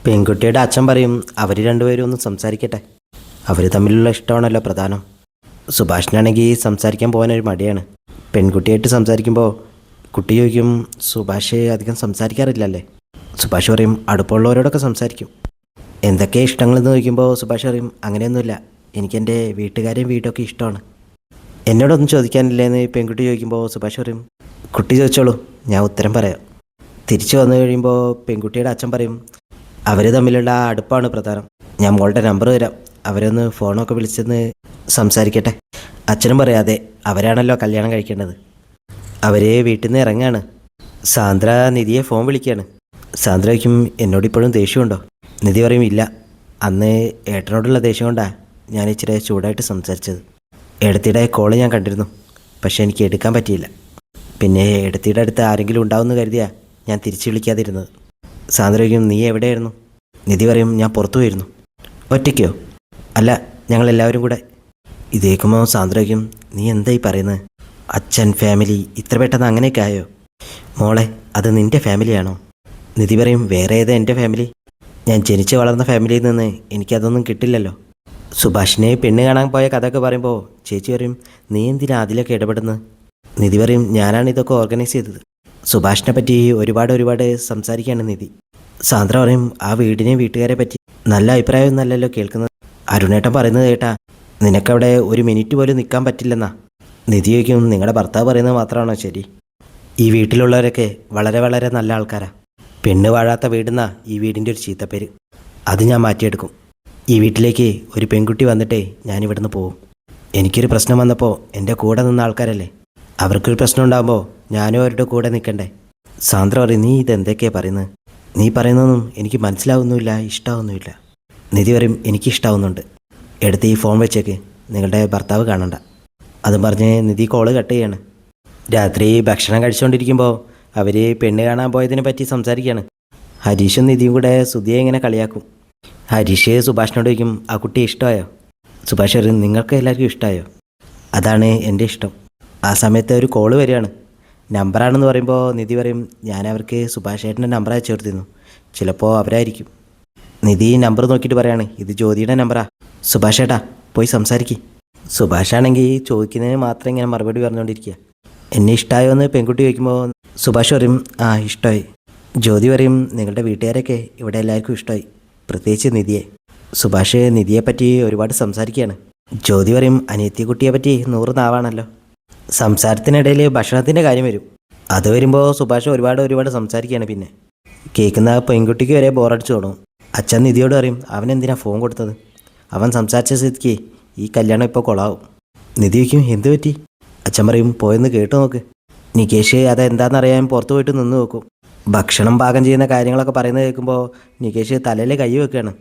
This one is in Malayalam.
പെൺകുട്ടിയുടെ അച്ഛൻ പറയും അവർ രണ്ടുപേരും ഒന്ന് സംസാരിക്കട്ടെ. അവർ തമ്മിലുള്ള ഇഷ്ടമാണല്ലോ പ്രധാനം. സുഭാഷിനാണെങ്കിൽ സംസാരിക്കാൻ പോകാനൊരു മടിയാണ്. പെൺകുട്ടിയായിട്ട് സംസാരിക്കുമ്പോൾ കുട്ടി ചോദിക്കും, സുഭാഷ് അധികം സംസാരിക്കാറില്ലല്ലേ? സുഭാഷ് പറയും, അടുപ്പമുള്ളവരോടൊക്കെ സംസാരിക്കും. എന്തൊക്കെ ഇഷ്ടങ്ങളെന്ന് ചോദിക്കുമ്പോൾ സുഭാഷ് പറയും, അങ്ങനെയൊന്നുമില്ല, എനിക്കെൻ്റെ വീട്ടുകാരെയും വീടൊക്കെ ഇഷ്ടമാണ്. എന്നോടൊന്നും ചോദിക്കാനില്ലേന്ന് പെൺകുട്ടി ചോദിക്കുമ്പോൾ സുഭാഷ് പറയും, കുട്ടി ചോദിച്ചോളൂ, ഞാൻ ഉത്തരം പറയാം. തിരിച്ചു വന്നു കഴിയുമ്പോൾ പെൺകുട്ടിയുടെ അച്ഛൻ പറയും, അവർ തമ്മിലുള്ള അടുപ്പാണ് പ്രധാനം. ഞാൻ മോളുടെ നമ്പർ തരാം, അവരൊന്ന് ഫോണൊക്കെ വിളിച്ചെന്ന് സംസാരിക്കട്ടെ. അച്ഛനും പറയാതെ അവരാണല്ലോ കല്യാണം കഴിക്കേണ്ടത്. അവർ വീട്ടിൽ നിന്ന് ഇറങ്ങാണ്. സാന്ദ്ര നിധിയെ ഫോൺ വിളിക്കുകയാണ്. സാന്ദ്ര വയ്ക്കും, എന്നോടിപ്പോഴും ദേഷ്യമുണ്ടോ? നിധി പറയും, ഇല്ല, അന്ന് ഏട്ടനോടുള്ള ദേഷ്യം കൊണ്ടാണ് ഞാൻ ഇച്ചിരി ചൂടായിട്ട് സംസാരിച്ചത്. എടുത്തിടെ കോള് ഞാൻ കണ്ടിരുന്നു, പക്ഷേ എനിക്ക് എടുക്കാൻ പറ്റിയില്ല. പിന്നെ എടുത്തിയുടെ അടുത്ത് ആരെങ്കിലും ഉണ്ടാവുമെന്ന് കരുതിയാ ഞാൻ തിരിച്ചു വിളിക്കാതിരുന്നത്. സാന്ദ്ര വയ്ക്കും, നീ എവിടെയായിരുന്നു? നിധി പറയും, ഞാൻ പുറത്തു പോയിരുന്നു. ഒറ്റയ്ക്കോ? അല്ല, ഞങ്ങളെല്ലാവരും കൂടെ. ഇത് കേൾക്കുമ്പോൾ സാന്ദ്ര വയ്ക്കും, നീ എന്തായി പറയുന്നത്? അച്ഛൻ, ഫാമിലി, ഇത്ര പെട്ടെന്ന് അങ്ങനെയൊക്കെ ആയോ? മോളെ, അത് നിൻ്റെ ഫാമിലിയാണോ? നിധി പറയും, വേറെ ഏതാ എൻ്റെ ഫാമിലി? ഞാൻ ജനിച്ച് വളർന്ന ഫാമിലിയിൽ നിന്ന് എനിക്കതൊന്നും കിട്ടില്ലല്ലോ. സുഭാഷിനെ പെണ്ണ് കാണാൻ പോയ കഥയൊക്കെ പറയുമ്പോൾ ചേച്ചി പറയും, നീ എന്തിനാ അതിലൊക്കെ ഇടപെടുന്നത്? നിധി പറയും, ഞാനാണ് ഇതൊക്കെ ഓർഗനൈസ് ചെയ്തത്. സുഭാഷിനെ പറ്റി ഒരുപാട് സംസാരിക്കുകയാണ് നിധി. സാന്ദ്ര പറയും, ആ വീടിനെയും വീട്ടുകാരെ പറ്റി നല്ല അഭിപ്രായമൊന്നുമല്ലല്ലോ കേൾക്കുന്നത്. അരുണേട്ടൻ പറയുന്നത് കേട്ടാ നിനക്കവിടെ ഒരു മിനിറ്റ് പോലും നിൽക്കാൻ പറ്റില്ലെന്നാ. നിധി ചോദിക്കും, നിങ്ങളുടെ ഭർത്താവ് പറയുന്നത് മാത്രമാണോ ശരി? ഈ വീട്ടിലുള്ളവരൊക്കെ വളരെ നല്ല ആൾക്കാരാണ്. പെണ്ണ് വാഴാത്ത വീടുന്നാ ഈ വീടിൻ്റെ ഒരു ചീത്തപ്പേര്. അത് ഞാൻ മാറ്റിയെടുക്കും. ഈ വീട്ടിലേക്ക് ഒരു പെൺകുട്ടി വന്നിട്ടേ ഞാനിവിടുന്ന് പോവും. എനിക്കൊരു പ്രശ്നം വന്നപ്പോൾ എൻ്റെ കൂടെ നിന്ന ആൾക്കാരല്ലേ, അവർക്കൊരു പ്രശ്നം ഉണ്ടാകുമ്പോൾ ഞാനും അവരുടെ കൂടെ നിൽക്കണ്ടേ? സാന്ദ്ര പറയും, നീ ഇതെന്തൊക്കെയാണ് പറയുന്നത്? നീ പറയുന്നതൊന്നും എനിക്ക് മനസ്സിലാവുന്നുമില്ല, ഇഷ്ടമാവുന്നുമില്ല. നിധി പറയും, എനിക്ക് ഇഷ്ടമാവുന്നുണ്ട്. എടുത്ത് ഈ ഫോൺ വെച്ചേക്ക്, നിങ്ങളുടെ ഭർത്താവ് കാണണ്ട. അതും പറഞ്ഞ് നിധി കോള് കട്ട് ചെയ്യാണ്. രാത്രി ഭക്ഷണം കഴിച്ചുകൊണ്ടിരിക്കുമ്പോൾ അവർ പെണ്ണ് കാണാൻ പോയതിനെ പറ്റി സംസാരിക്കുകയാണ്. ഹരീഷും നിധിയും കൂടെ സുധിയെ ഇങ്ങനെ കളിയാക്കും. ഹരീഷ് സുഭാഷിനോട് ചോദിക്കും, ആ കുട്ടിയെ ഇഷ്ടമായോ? സുഭാഷ് പറയും, നിങ്ങൾക്ക് എല്ലാവർക്കും ഇഷ്ടമായോ? അതാണ് എൻ്റെ ഇഷ്ടം. ആ സമയത്ത് ഒരു കോള് വരികയാണ്. നമ്പറാണെന്ന് പറയുമ്പോൾ നിധി പറയും, ഞാൻ അവർക്ക് സുഭാഷ് ഏട്ടൻ്റെ നമ്പർ അയച്ചു കൊടുത്തിരുന്നു, ചിലപ്പോൾ അവരായിരിക്കും. നിധി നമ്പർ നോക്കിയിട്ട് പറയാണ്, ഇത് ജ്യോതിയുടെ നമ്പറാ. സുഭാഷ് ഏട്ടാ, പോയി സംസാരിക്കും. സുഭാഷാണെങ്കിൽ ചോദിക്കുന്നതിന് മാത്രം ഇങ്ങനെ മറുപടി പറഞ്ഞുകൊണ്ടിരിക്കുക. എന്നെ ഇഷ്ടമായോ എന്ന് പെൺകുട്ടി ചോദിക്കുമ്പോൾ സുഭാഷ് പറയും, ആ ഇഷ്ടമായി. ജ്യോതി പറയും, നിങ്ങളുടെ വീട്ടുകാരൊക്കെ ഇവിടെ എല്ലാവർക്കും ഇഷ്ടമായി, പ്രത്യേകിച്ച് നിധിയെ. സുഭാഷ് നിധിയെപ്പറ്റി ഒരുപാട് സംസാരിക്കുകയാണ്. ജ്യോതി പറയും, അനിയത്തിക്കുട്ടിയെ പറ്റി 100 നാവാണല്ലോ. സംസാരത്തിനിടയിൽ ഭക്ഷണത്തിൻ്റെ കാര്യം വരും. അത് വരുമ്പോൾ സുഭാഷ് ഒരുപാട് സംസാരിക്കുകയാണ്. പിന്നെ കേൾക്കുന്ന പെൺകുട്ടിക്ക് വരെ ബോറടിച്ചു തുടങ്ങും. അച്ഛൻ നിധിയോട് പറയും, അവൻ എന്തിനാ ഫോൺ കൊടുത്തത്? അവൻ സംസാരിച്ച സ്ഥിതിക്ക് ഈ കല്യാണം ഇപ്പോൾ കൊളാവും. നിധി വയ്ക്കും, എന്ത് പറ്റി? അച്ഛൻ പറയും, പോയെന്ന് കേട്ടു നോക്ക്. നികേഷ് അതെന്താണെന്നറിയാൻ പുറത്തു പോയിട്ട് നിന്ന് നോക്കും. ഭക്ഷണം പാകം ചെയ്യുന്ന കാര്യങ്ങളൊക്കെ പറയുന്നത് കേൾക്കുമ്പോൾ നികേഷ് തലയിൽ കൈ വെക്കുകയാണ്.